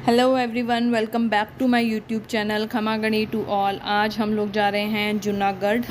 Hello everyone, welcome back to my YouTube channel खमागणी to all. आज हम लोग जा रहे हैं जूनागढ़।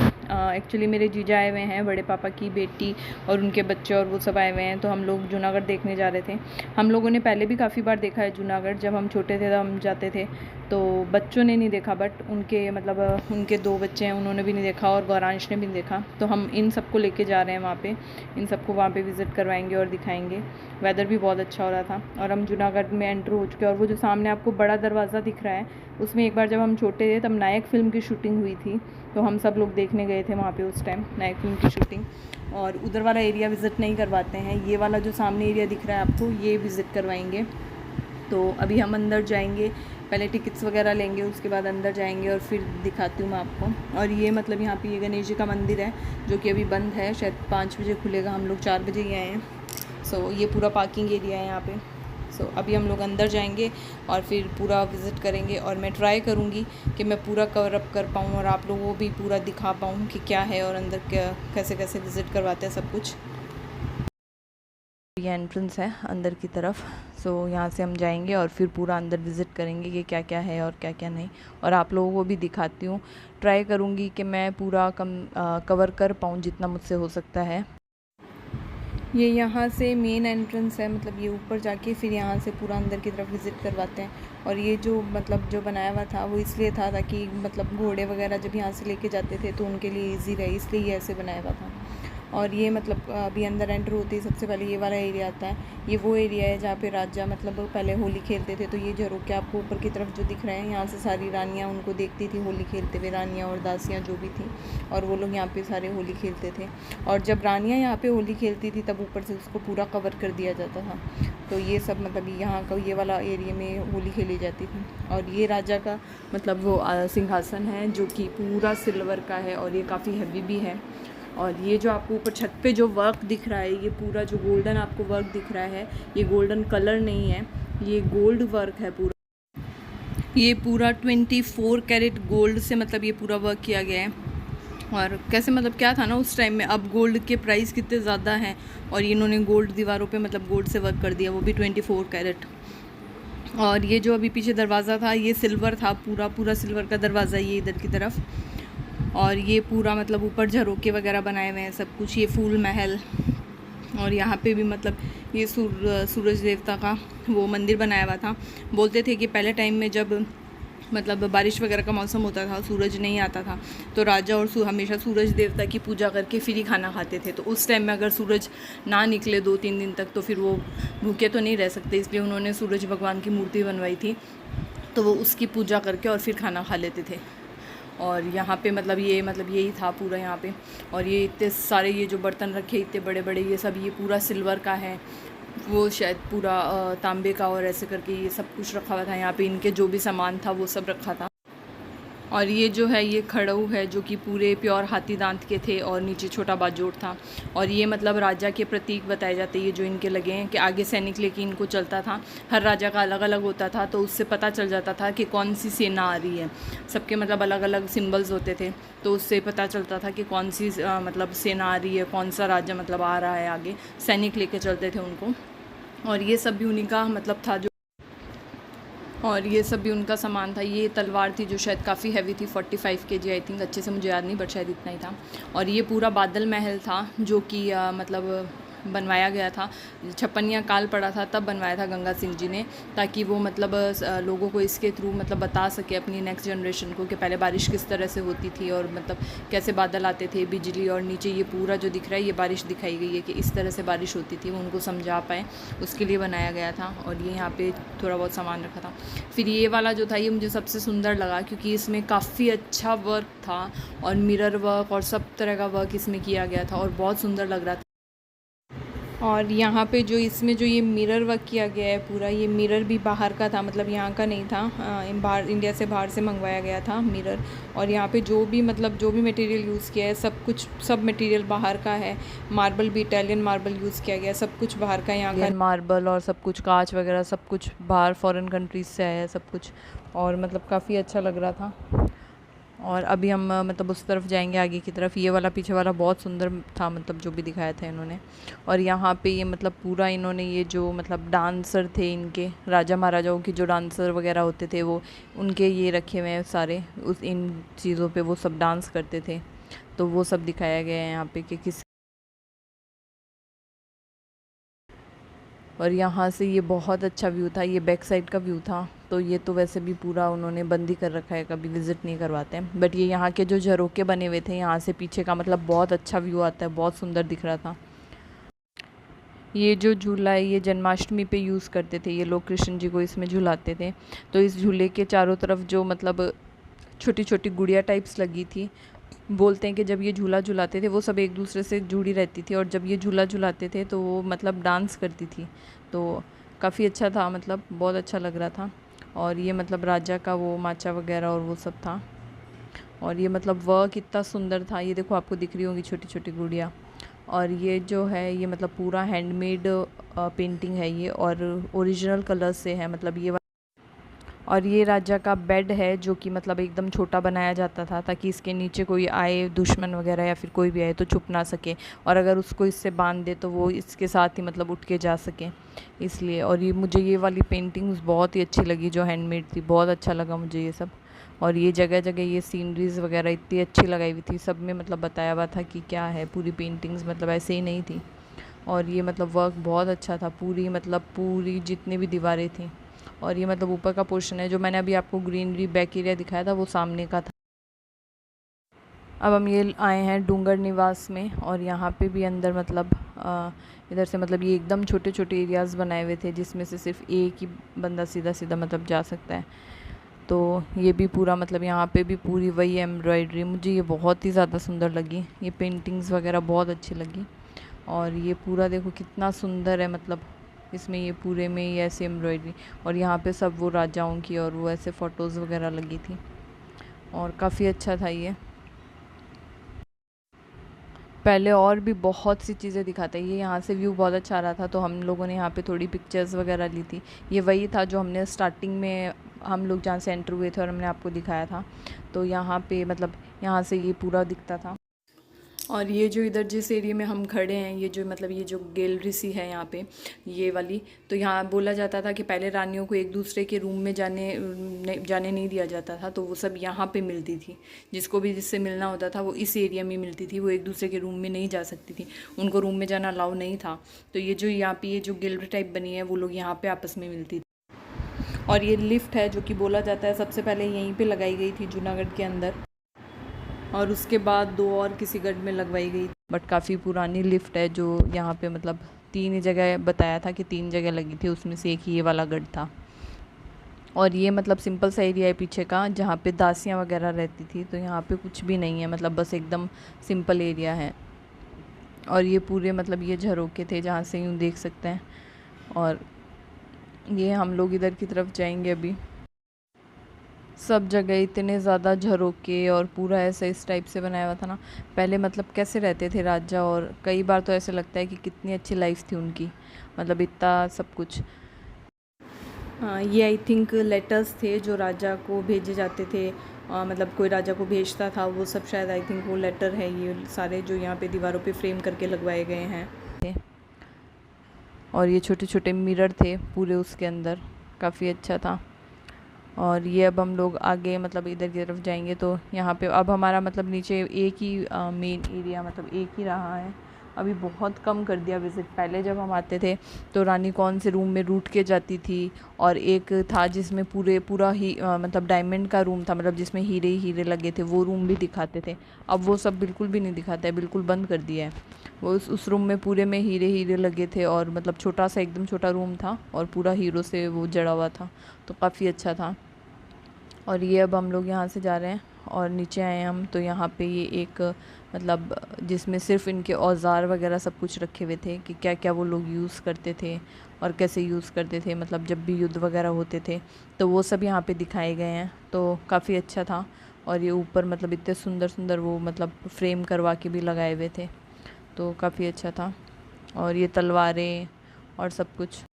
एक्चुअली मेरे जीजा आए हुए हैं, बड़े पापा की बेटी और उनके बच्चे और वो सब आए हुए हैं, तो हम लोग जूनागढ़ देखने जा रहे थे। हम लोगों ने पहले भी काफ़ी बार देखा है जूनागढ़, जब हम छोटे थे तब हम जाते थे। तो बच्चों ने नहीं देखा, बट उनके 2 बच्चे हैं, उन्होंने भी नहीं देखा और गौरांश ने भी नहीं देखा। तो हम इन सबको लेके जा रहे हैं वहाँ पे, इन सबको वहाँ पे विज़िट करवाएंगे और दिखाएंगे। वेदर भी बहुत अच्छा हो रहा था और हम जूनागढ़ में एंटर हो चुके हैं। और वो जो सामने आपको बड़ा दरवाज़ा दिख रहा है, उसमें एक बार जब हम छोटे थे तब नायक फ़िल्म की शूटिंग हुई थी, तो हम सब लोग देखने गए थे वहाँ पे उस टाइम नायक फ़िल्म की शूटिंग। और उधर वाला एरिया विज़िट नहीं करवाते हैं, ये वाला जो सामने एरिया दिख रहा है आपको, ये विज़िट करवाएंगे। तो अभी हम अंदर जाएंगे, पहले टिकट्स वगैरह लेंगे, उसके बाद अंदर जाएंगे और फिर दिखाती हूँ मैं आपको। और ये मतलब यहाँ पे ये गणेश जी का मंदिर है जो कि अभी बंद है, शायद 5 बजे खुलेगा, हम लोग 4 बजे ही आए हैं। सो ये पूरा पार्किंग एरिया है यहाँ पे। सो अभी हम लोग अंदर जाएंगे और फिर पूरा विज़िट करेंगे और मैं ट्राई करूँगी कि मैं पूरा कवर अप कर पाऊँ और आप लोगों को भी पूरा दिखा पाऊँ कि क्या है और अंदर क्या कैसे कैसे विज़िट करवाते हैं सब कुछ। ये एंट्रेंस है अंदर की तरफ। सो यहाँ से हम जाएंगे और फिर पूरा अंदर विज़िट करेंगे कि क्या क्या है और क्या क्या नहीं, और आप लोगों को भी दिखाती हूँ। ट्राई करूँगी कि मैं पूरा कवर कर पाऊँ जितना मुझसे हो सकता है। ये यहाँ से मेन एंट्रेंस है, मतलब ये ऊपर जाके फिर यहाँ से पूरा अंदर की तरफ विज़िट करवाते हैं। और ये जो जो बनाया हुआ था वो इसलिए था ताकि मतलब घोड़े वगैरह जब यहाँ से लेके जाते थे तो उनके लिए इजी रहे, इसलिए ये ऐसे बनाया हुआ था। और ये मतलब अभी अंदर एंटर होती है सबसे पहले ये वाला एरिया आता है। ये वो एरिया है जहाँ पे राजा मतलब पहले होली खेलते थे। तो ये झरोखे आपको ऊपर की तरफ जो दिख रहे हैं, यहाँ से सारी रानियाँ उनको देखती थी होली खेलते हुए, रानियाँ और दासियाँ जो भी थी, और वो लोग यहाँ पे सारे होली खेलते थे। और जब रानियाँ यहाँ पे होली खेलती थी तब ऊपर से उसको पूरा कवर कर दिया जाता था। तो ये सब मतलब यहाँ का ये वाला एरिया में होली खेली जाती थी। और ये राजा का मतलब वो सिंहासन है जो कि पूरा सिल्वर का है और ये काफ़ी हैवी भी है। और ये जो आपको ऊपर छत पे जो वर्क दिख रहा है, ये पूरा जो गोल्डन आपको वर्क दिख रहा है, ये गोल्डन कलर नहीं है, ये गोल्ड वर्क है पूरा। ये पूरा 24 कैरेट गोल्ड से मतलब ये पूरा वर्क किया गया है। और कैसे मतलब क्या था ना उस टाइम में, अब गोल्ड के प्राइस कितने ज़्यादा हैं और इन्होंने गोल्ड दीवारों पे मतलब गोल्ड से वर्क कर दिया, वो भी 24 कैरेट। और ये जो अभी पीछे दरवाज़ा था ये सिल्वर था, पूरा पूरा सिल्वर का दरवाज़ा ये इधर की तरफ। और ये पूरा मतलब ऊपर झरोके वगैरह बनाए हुए हैं सब कुछ, ये फूल महल। और यहाँ पे भी मतलब ये सूरज देवता का वो मंदिर बनाया हुआ था। बोलते थे कि पहले टाइम में जब मतलब बारिश वगैरह का मौसम होता था, सूरज नहीं आता था, तो राजा और हमेशा सूरज देवता की पूजा करके फिर ही खाना खाते थे। तो उस टाइम में अगर सूरज ना निकले 2-3 दिन तक तो फिर वो भूखे तो नहीं रह सकते, इसलिए उन्होंने सूरज भगवान की मूर्ति बनवाई थी, तो वो उसकी पूजा करके और फिर खाना खा लेते थे। और यहाँ पे मतलब यही था पूरा यहाँ पे। और ये इतने सारे ये जो बर्तन रखे इतने बड़े बड़े, ये सब ये पूरा सिल्वर का है, वो शायद पूरा तांबे का, और ऐसे करके ये सब कुछ रखा हुआ था यहाँ पे। इनके जो भी सामान था वो सब रखा था। और ये जो है ये खड़ऊ है जो कि पूरे प्योर हाथी दांत के थे और नीचे छोटा बाजोट था। और ये मतलब राजा के प्रतीक बताए जाते हैं, ये जो इनके लगे हैं कि आगे सैनिक लेके इनको चलता था। हर राजा का अलग अलग होता था, तो उससे पता चल जाता था कि कौन सी सेना आ रही है। सबके मतलब अलग अलग सिम्बल्स होते थे, तो उससे पता चलता था कि कौन सी मतलब सेना आ रही है, कौन सा राजा मतलब आ रहा है आगे। सैनिक लेके चलते थे उनको। और ये सब भी उन्हीं का मतलब था जो, और ये सब भी उनका सामान था। ये तलवार थी जो शायद काफ़ी हैवी थी, 45 kg आई थिंक, अच्छे से मुझे याद नहीं बट शायद इतना ही था। और ये पूरा बादल महल था जो कि मतलब बनवाया गया था, छप्पनिया काल पड़ा था तब बनवाया था गंगा सिंह जी ने, ताकि वो मतलब लोगों को इसके थ्रू मतलब बता सके अपनी नेक्स्ट जनरेशन को कि पहले बारिश किस तरह से होती थी और मतलब कैसे बादल आते थे, बिजली। और नीचे ये पूरा जो दिख रहा है ये बारिश दिखाई गई है कि इस तरह से बारिश होती थी, वो उनको समझा पाए उसके लिए बनाया गया था। और ये यहाँ पे थोड़ा बहुत सामान रखा था। फिर ये वाला जो था ये मुझे सबसे सुंदर लगा क्योंकि इसमें काफ़ी अच्छा वर्क था और मिरर वर्क और सब तरह का वर्क इसमें किया गया था और बहुत सुंदर लग रहा था। और यहाँ पे जो इसमें जो ये मिरर वर्क किया गया है पूरा, ये मिरर भी बाहर का था, मतलब यहाँ का नहीं था, बाहर इंडिया से बाहर से मंगवाया गया था मिरर। और यहाँ पे जो भी मटेरियल यूज़ किया है सब मटेरियल बाहर का है। मार्बल भी इटालियन मार्बल यूज़ किया गया है, सब कुछ बाहर का यहाँ का मार्बल, और सब कुछ कांच वगैरह सब कुछ बाहर फॉरेन कंट्रीज़ से आया है सब कुछ। और मतलब काफ़ी अच्छा लग रहा था। और अभी हम मतलब उस तरफ जाएंगे आगे की तरफ। ये वाला पीछे वाला बहुत सुंदर था, मतलब जो भी दिखाया था इन्होंने। और यहाँ पे ये मतलब पूरा इन्होंने ये जो मतलब डांसर थे इनके, राजा महाराजाओं के जो डांसर वगैरह होते थे वो उनके ये रखे हुए हैं सारे, उस इन चीज़ों पे वो सब डांस करते थे। तो वो सब दिखाया गया है यहाँ पे कि किस। और यहाँ से ये बहुत अच्छा व्यू था, ये बैक साइड का व्यू था। तो ये तो वैसे भी पूरा उन्होंने बंद ही कर रखा है, कभी विज़िट नहीं करवाते हैं। बट ये यहाँ के जो झरोके बने हुए थे यहाँ से पीछे का मतलब बहुत अच्छा व्यू आता है, बहुत सुंदर दिख रहा था। ये जो झूला है ये जन्माष्टमी पे यूज़ करते थे ये लोग, कृष्ण जी को इसमें झुलाते थे। तो इस झूले के चारों तरफ जो मतलब छोटी छोटी गुड़िया टाइप्स लगी थी। बोलते हैं कि जब ये झूला झुलाते थे वो सब एक दूसरे से जुड़ी रहती थी, और जब ये झूला झुलाते थे तो वो मतलब डांस करती थी। तो काफ़ी अच्छा था, मतलब बहुत अच्छा लग रहा था। और ये मतलब राजा का वो माचा वगैरह और वो सब था। और ये मतलब वर्क कितना सुंदर था, ये देखो आपको दिख रही होंगी छोटी छोटी गुड़िया। और ये जो है ये मतलब पूरा हैंडमेड पेंटिंग है ये, और ओरिजिनल कलर से है मतलब ये। और ये राजा का बेड है जो कि मतलब एकदम छोटा बनाया जाता था ताकि इसके नीचे कोई आए दुश्मन वगैरह या फिर कोई भी आए तो छुप ना सके, और अगर उसको इससे बांध दे तो वो इसके साथ ही मतलब उठ के जा सके, इसलिए। और ये मुझे ये वाली पेंटिंग्स बहुत ही अच्छी लगी जो हैंडमेड थी, बहुत अच्छा लगा मुझे ये सब। और ये जगह जगह ये सीनरीज़ वगैरह इतनी अच्छी लगाई हुई थी, सब में मतलब बताया हुआ था कि क्या है, पूरी पेंटिंग्स मतलब ऐसे ही नहीं थी। और ये मतलब वर्क बहुत अच्छा था, पूरी मतलब पूरी जितनी भी दीवारें थी। और ये मतलब ऊपर का पोर्शन है, जो मैंने अभी आपको ग्रीनरी बैक एरिया दिखाया था वो सामने का था। अब हम ये आए हैं डूंगर निवास में, और यहाँ पे भी अंदर मतलब इधर से मतलब ये एकदम छोटे छोटे एरियाज़ बनाए हुए थे जिसमें से सिर्फ एक ही बंदा सीधा सीधा मतलब जा सकता है। तो ये भी पूरा मतलब यहाँ पे भी पूरी वही एम्ब्रॉयडरी, मुझे ये बहुत ही ज़्यादा सुंदर लगी, ये पेंटिंग्स वगैरह बहुत अच्छी लगी। और ये पूरा देखो कितना सुंदर है, मतलब इसमें ये पूरे में ही ऐसे एम्ब्रॉयडरी। और यहाँ पे सब वो राजाओं की और वो ऐसे फ़ोटोज़ वगैरह लगी थी, और काफ़ी अच्छा था ये। पहले और भी बहुत सी चीज़ें दिखाता है ये, यहाँ से व्यू बहुत अच्छा आ रहा था तो हम लोगों ने यहाँ पे थोड़ी पिक्चर्स वगैरह ली थी। ये वही था जो हमने स्टार्टिंग में हम लोग जहाँ से एंटर हुए थे और हमने आपको दिखाया था। तो यहाँ पे मतलब यहाँ से ये पूरा दिखता था। और ये जो इधर जिस एरिया में हम खड़े हैं, ये जो मतलब ये जो गैलरी सी है यहाँ पे ये वाली, तो यहाँ बोला जाता था कि पहले रानियों को एक दूसरे के रूम में जाने नहीं दिया जाता था, तो वो सब यहाँ पे मिलती थी। जिसको भी जिससे मिलना होता था वो इस एरिया में मिलती थी, वो एक दूसरे के रूम में नहीं जा सकती थी, उनको रूम में जाना अलाउ नहीं था। तो ये जो यहाँ पे ये जो गैलरी टाइप बनी है वो लोग यहाँ पर आपस में मिलती थी। और ये लिफ्ट है जो कि बोला जाता है सबसे पहले यहीं पर लगाई गई थी जूनागढ़ के अंदर, और उसके बाद 2 और किसी गढ़ में लगवाई गई। बट काफ़ी पुरानी लिफ्ट है जो यहाँ पे मतलब 3 ही जगह बताया था कि 3 जगह लगी थी, उसमें से एक ही ये वाला गढ़ था। और ये मतलब सिंपल सा एरिया है पीछे का जहाँ पे दासियाँ वगैरह रहती थी, तो यहाँ पे कुछ भी नहीं है, मतलब बस एकदम सिंपल एरिया है। और ये पूरे मतलब ये झरोके थे जहाँ से यूँ देख सकते हैं। और ये हम लोग इधर की तरफ जाएंगे अभी। सब जगह इतने ज़्यादा झरोके और पूरा ऐसा इस टाइप से बनाया हुआ था ना, पहले मतलब कैसे रहते थे राजा, और कई बार तो ऐसे लगता है कि कितनी अच्छी लाइफ थी उनकी, मतलब इतना सब कुछ। हाँ, ये आई थिंक लेटर्स थे जो राजा को भेजे जाते थे, मतलब कोई राजा को भेजता था वो सब, शायद आई थिंक वो लेटर है ये सारे जो यहाँ पे दीवारों पे फ्रेम करके लगवाए गए हैं। और ये छोटे छोटे मिरर थे पूरे उसके अंदर, काफ़ी अच्छा था। और ये अब हम लोग आगे मतलब इधर की तरफ जाएंगे, तो यहाँ पे अब हमारा मतलब नीचे एक ही मेन एरिया मतलब एक ही रहा है। अभी बहुत कम कर दिया विज़िट, पहले जब हम आते थे तो रानी कौन से रूम में रूठ के जाती थी, और एक था जिसमें पूरा ही मतलब डायमंड का रूम था, मतलब जिसमें हीरे ही हीरे लगे थे, वो रूम भी दिखाते थे। अब वो सब बिल्कुल भी नहीं दिखाता है, बिल्कुल बंद कर दिया है। वो उस रूम में पूरे में हीरे हीरे लगे थे, और मतलब छोटा सा एकदम छोटा रूम था और पूरा हीरो से वो जड़ा हुआ था, तो काफ़ी अच्छा था। और ये अब हम लोग यहाँ से जा रहे हैं और नीचे आए हैं हम, तो यहाँ पे ये एक मतलब जिसमें सिर्फ इनके औज़ार वगैरह सब कुछ रखे हुए थे कि क्या क्या वो लोग यूज़ करते थे और कैसे यूज़ करते थे, मतलब जब भी युद्ध वगैरह होते थे तो वो सब यहाँ पे दिखाए गए हैं, तो काफ़ी अच्छा था। और ये ऊपर मतलब इतने सुंदर सुंदर वो मतलब फ्रेम करवा के भी लगाए हुए थे, तो काफ़ी अच्छा था। और ये तलवारें और सब कुछ।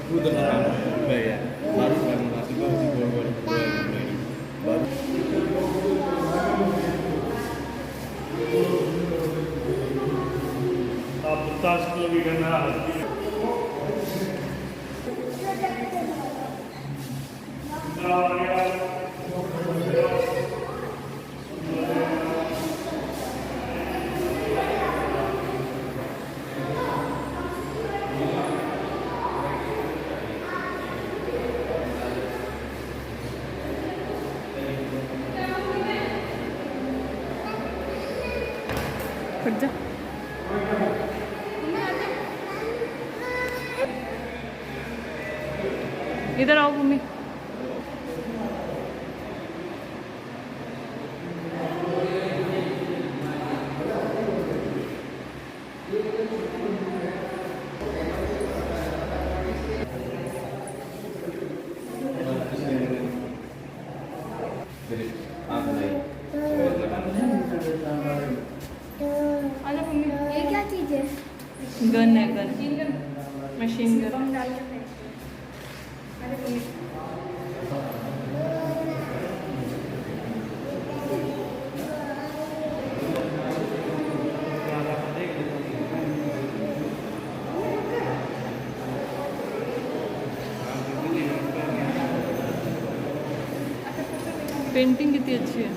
Udah lama ya baru kan masih baru di bawah 2000 ini baru 50 kilometre में आ जा। इधर आओ मम्मी। ये क्या चीज़ है? गन है, गन, मशीन गन। पेंटिंग कितनी अच्छी है।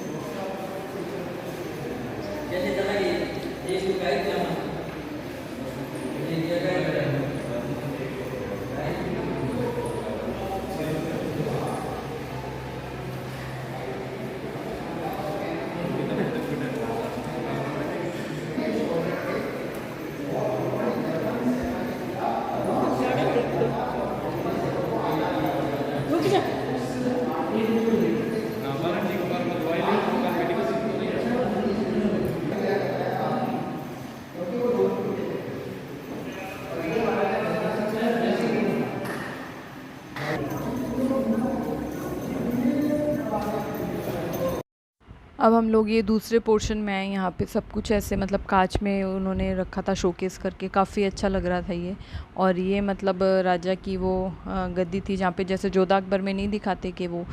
अब हम लोग ये दूसरे पोर्शन में आए। यहाँ पे सब कुछ ऐसे मतलब कांच में उन्होंने रखा था शोकेस करके, काफ़ी अच्छा लग रहा था ये। और ये मतलब राजा की वो गद्दी थी जहाँ पे जैसे जोधा अकबर में नहीं दिखाते कि वो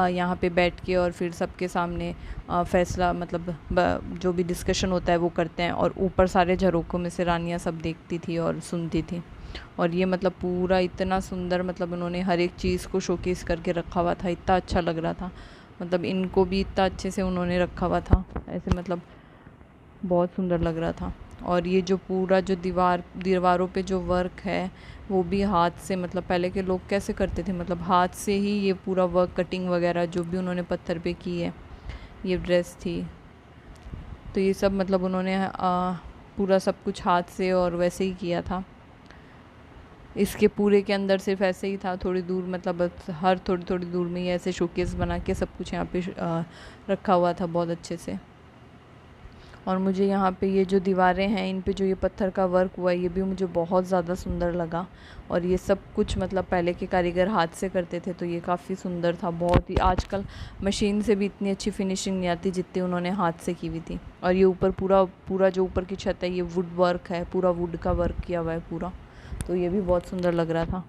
यहाँ पे बैठ के और फिर सबके सामने फैसला मतलब जो भी डिस्कशन होता है वो करते हैं, और ऊपर सारे झरोकों में से रानियाँ सब देखती थी और सुनती थी। और ये मतलब पूरा इतना सुंदर मतलब उन्होंने हर एक चीज़ को शोकेस करके रखा हुआ था, इतना अच्छा लग रहा था। मतलब इनको भी इतना अच्छे से उन्होंने रखा हुआ था ऐसे, मतलब बहुत सुंदर लग रहा था। और ये जो पूरा जो दीवारों पे जो वर्क है वो भी हाथ से, मतलब पहले के लोग कैसे करते थे, मतलब हाथ से ही ये पूरा वर्क, कटिंग वगैरह जो भी उन्होंने पत्थर पे की है। ये ड्रेस थी तो ये सब मतलब उन्होंने पूरा सब कुछ हाथ से और वैसे ही किया था। इसके पूरे के अंदर सिर्फ ऐसे ही था, थोड़ी दूर मतलब हर थोड़ी थोड़ी दूर में ही ऐसे शोकेस बना के सब कुछ यहाँ पे रखा हुआ था बहुत अच्छे से। और मुझे यहाँ पे ये जो दीवारें हैं इन पे जो ये पत्थर का वर्क हुआ है ये भी मुझे बहुत ज़्यादा सुंदर लगा। और ये सब कुछ मतलब पहले के कारीगर हाथ से करते थे तो ये काफ़ी सुंदर था बहुत ही। आजकल मशीन से भी इतनी अच्छी फिनिशिंग नहीं आती जितनी उन्होंने हाथ से की हुई थी। और ये ऊपर पूरा जो ऊपर की छत है ये वुड वर्क है, पूरा वुड का वर्क किया हुआ है पूरा, तो ये भी बहुत सुंदर लग रहा था।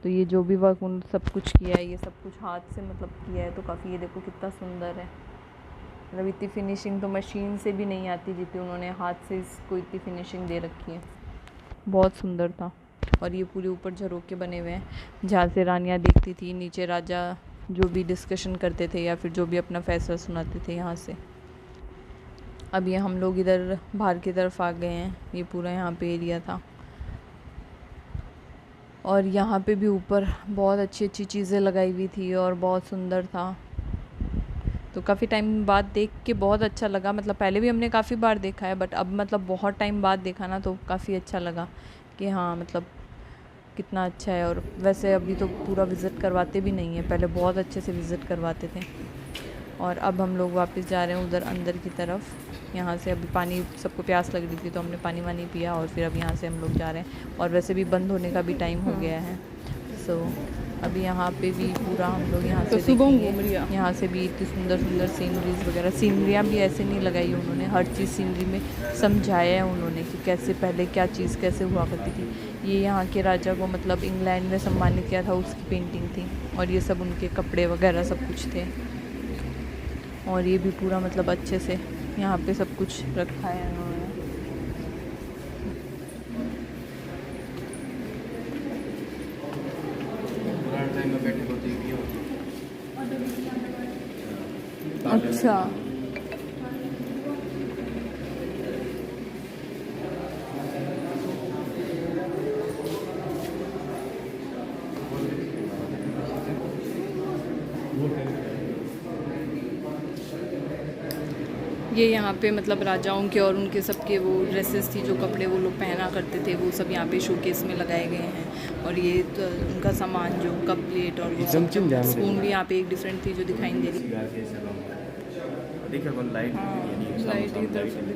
तो ये जो भी वर्क उन सब कुछ किया है ये सब कुछ हाथ से मतलब किया है, तो काफ़ी ये देखो कितना सुंदर है। मतलब इतनी फिनिशिंग तो मशीन से भी नहीं आती जितनी उन्होंने हाथ से इसको इतनी फिनिशिंग दे रखी है, बहुत सुंदर था। और ये पूरे ऊपर झरोके बने हुए हैं जहाँ से रानियाँ देखती थी, नीचे राजा जो भी डिस्कशन करते थे या फिर जो भी अपना फैसला सुनाते थे यहाँ से। अब ये हम लोग इधर बाहर की तरफ आ गए हैं, ये पूरा यहाँ पे एरिया था। और यहाँ पे भी ऊपर बहुत अच्छी अच्छी चीज़ें लगाई हुई थी और बहुत सुंदर था। तो काफ़ी टाइम बाद देख के बहुत अच्छा लगा, मतलब पहले भी हमने काफ़ी बार देखा है बट अब मतलब बहुत टाइम बाद देखा ना तो काफ़ी अच्छा लगा कि हाँ मतलब कितना अच्छा है। और वैसे अभी तो पूरा विज़िट करवाते भी नहीं है, पहले बहुत अच्छे से विज़िट करवाते थे। और अब हम लोग वापस जा रहे हैं उधर अंदर की तरफ। यहाँ से अभी पानी, सबको प्यास लग रही थी तो हमने पानी वानी पिया और फिर अब यहाँ से हम लोग जा रहे हैं। और वैसे भी बंद होने का भी टाइम हो गया है। सो अभी यहाँ पे भी पूरा हम लोग यहाँ से देखेंगे। यहाँ से भी इतनी सुंदर सुंदर सीनरीज वगैरह, सीनरियाँ भी ऐसे नहीं लगाई उन्होंने, हर चीज़ सीनरी में समझाया है उन्होंने कि कैसे पहले क्या चीज़ कैसे हुआ करती थी। ये यहाँ के राजा को मतलब इंग्लैंड में सम्मानित किया था उसकी पेंटिंग थी। और ये सब उनके कपड़े वगैरह सब कुछ थे। और ये भी पूरा मतलब अच्छे से यहाँ पे सब कुछ रखा है उन्होंने। टाइम में बैठे होते भी होते। अच्छा ये यहाँ पे मतलब राजाओं के और उनके सबके वो ड्रेसेस थी, जो कपड़े वो लोग पहना करते थे, वो सब यहाँ पे शोकेस में लगाए गए हैं। और ये तो उनका सामान जो कप प्लेट और वो सब स्पून भी यहाँ पे एक डिफरेंट थी जो दिखाई दे रही। लाइट इधर से अपने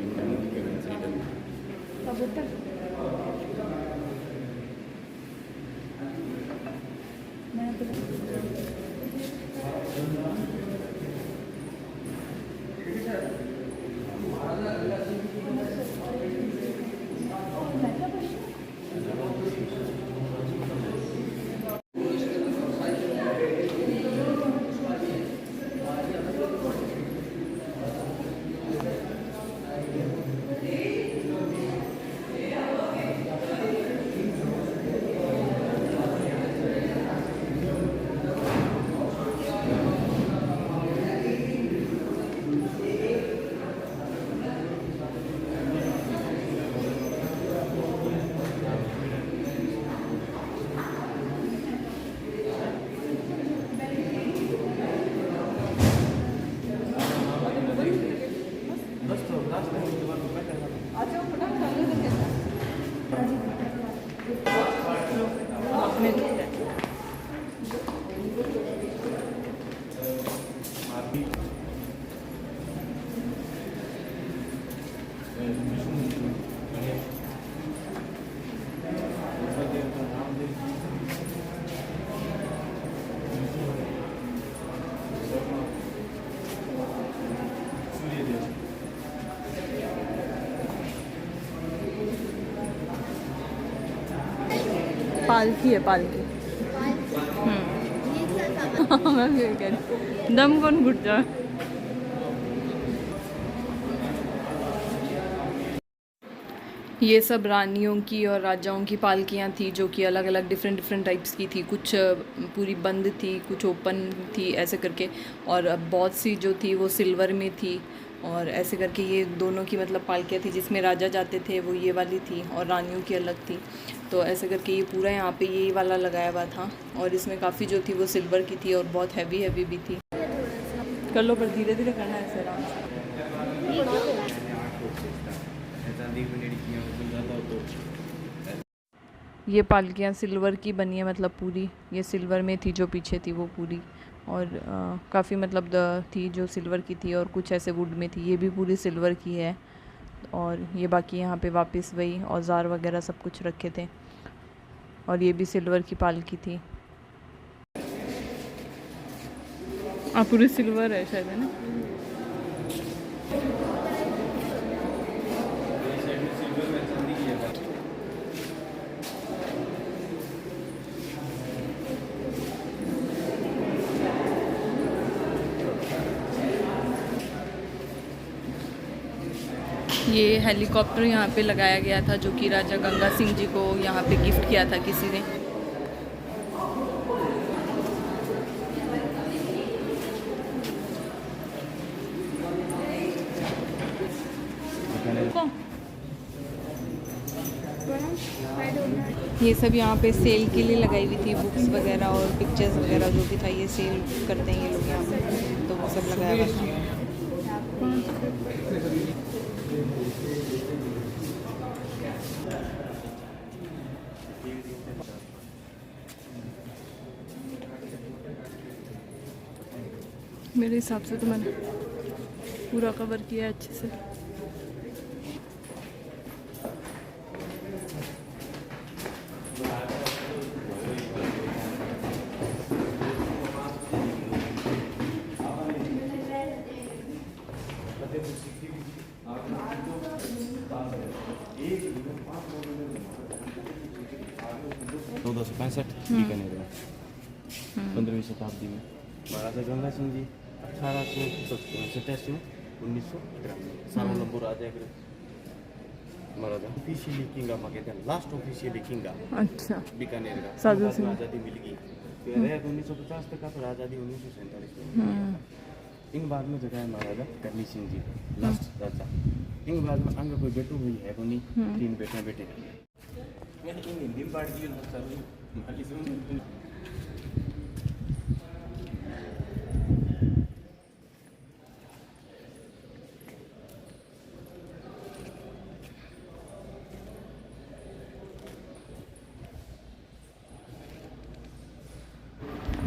पालकी है पालकी। मैं भी कह रही दम कौन घुट जाए। ये सब रानियों की और राजाओं की पालकियाँ थी, जो कि अलग अलग डिफरेंट टाइप्स की थी। कुछ पूरी बंद थी, कुछ ओपन थी, ऐसे करके। और बहुत सी जो थी वो सिल्वर में थी, और ऐसे करके ये दोनों की मतलब पालकियाँ थी। जिसमें राजा जाते थे वो ये वाली थी, और रानियों की अलग थी। तो ऐसे करके ये पूरा यहाँ पे यही वाला लगाया हुआ था। और इसमें काफ़ी जो थी वो सिल्वर की थी, और बहुत हैवी भी थी। कर लो, पर धीरे धीरे करना है ऐसे आराम से। ये पालकियाँ सिल्वर की बनी है, मतलब पूरी ये सिल्वर में थी, जो पीछे थी वो पूरी। और काफ़ी मतलब थी जो सिल्वर की थी, और कुछ ऐसे वुड में थी। ये भी पूरी सिल्वर की है। और ये बाकी यहाँ पे वापस वही औजार वगैरह सब कुछ रखे थे। और ये भी सिल्वर की पालकी थी। पूरी सिल्वर है शायद, है ना। ये हेलीकॉप्टर यहाँ पे लगाया गया था, जो कि राजा गंगा सिंह जी को यहाँ पे गिफ्ट किया था किसी ने। ये सब यहाँ पे सेल के लिए लगाई हुई थी, बुक्स वगैरह और पिक्चर्स वगैरह जो भी था, ये सेल करते हैं ये लोग यहाँ पे। तो वो सब लगाया हुआ था। मेरे हिसाब से तो मैंने पूरा कवर किया है अच्छे से। चौदह सौ 65 बीकानेर में 15वीं शताब्दी में महाराजा गंगा सिंह जी 1887 में 1911 में सावलंबू राजा के महाराजा ऑफिशियली किंग ऑफ कहते हैं, लास्ट ऑफिशियली किंग। अच्छा, बीकानेर का साधु सिंह आज़ादी मिल गई फिर रह 1950 तक का, फिर आज़ादी 1947 में। इन बाद में जगह है महाराजा करनी सिंह जी लास्ट राजा। इन बाद में अंग कोई बेटू हुई है कोनी, 3 बेटे मैंने इन हिंदी में पढ़ दी ना सर।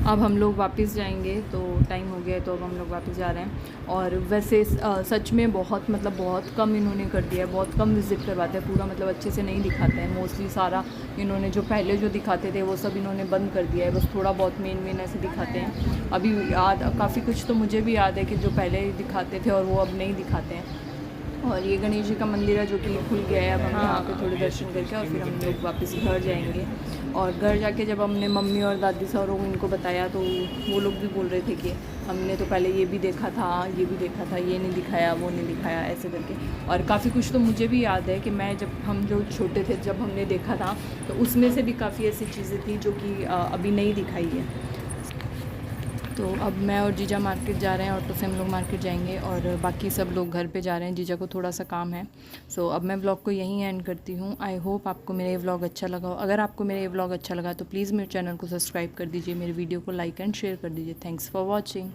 अब हम लोग वापस जाएंगे, तो टाइम हो गया है, तो अब हम लोग वापस जा रहे हैं। और वैसे सच में बहुत मतलब बहुत कम इन्होंने कर दिया है, बहुत कम विज़िट करवाते हैं, पूरा मतलब अच्छे से नहीं दिखाते हैं। मोस्टली सारा इन्होंने जो पहले जो दिखाते थे वो सब इन्होंने बंद कर दिया है, बस थोड़ा बहुत मेन ऐसे दिखाते हैं। अभी याद काफ़ी कुछ तो मुझे भी याद है कि जो पहले दिखाते थे और वो अब नहीं दिखाते हैं। और ये गणेश जी का मंदिर है जो कि खुल गया है। अब हम यहाँ पे थोड़े दर्शन करके और फिर हम लोग वापस घर जाएंगे। और घर जाके जब हमने मम्मी और दादी से और इनको बताया तो वो लोग भी बोल रहे थे कि हमने तो पहले ये भी देखा था, ये भी देखा था, ये नहीं दिखाया, वो नहीं दिखाया, ऐसे करके। और काफ़ी कुछ तो मुझे भी याद है कि मैं जब हम जो छोटे थे जब हमने देखा था तो उसमें से भी काफ़ी ऐसी चीज़ें थी जो कि अभी नहीं दिखाई है। तो अब मैं और जीजा मार्केट जा रहे हैं, ऑटो से हम लोग मार्केट जाएंगे और बाकी सब लोग घर पे जा रहे हैं। जीजा को थोड़ा सा काम है। सो अब मैं व्लॉग को यहीं एंड करती हूँ। आई होप आपको मेरा ये व्लॉग अच्छा लगा हो। अगर आपको मेरा ये व्लॉग अच्छा लगा तो प्लीज़ मेरे चैनल को सब्सक्राइब कर दीजिए, मेरे वीडियो को लाइक एंड शेयर कर दीजिए। Thanks for watching.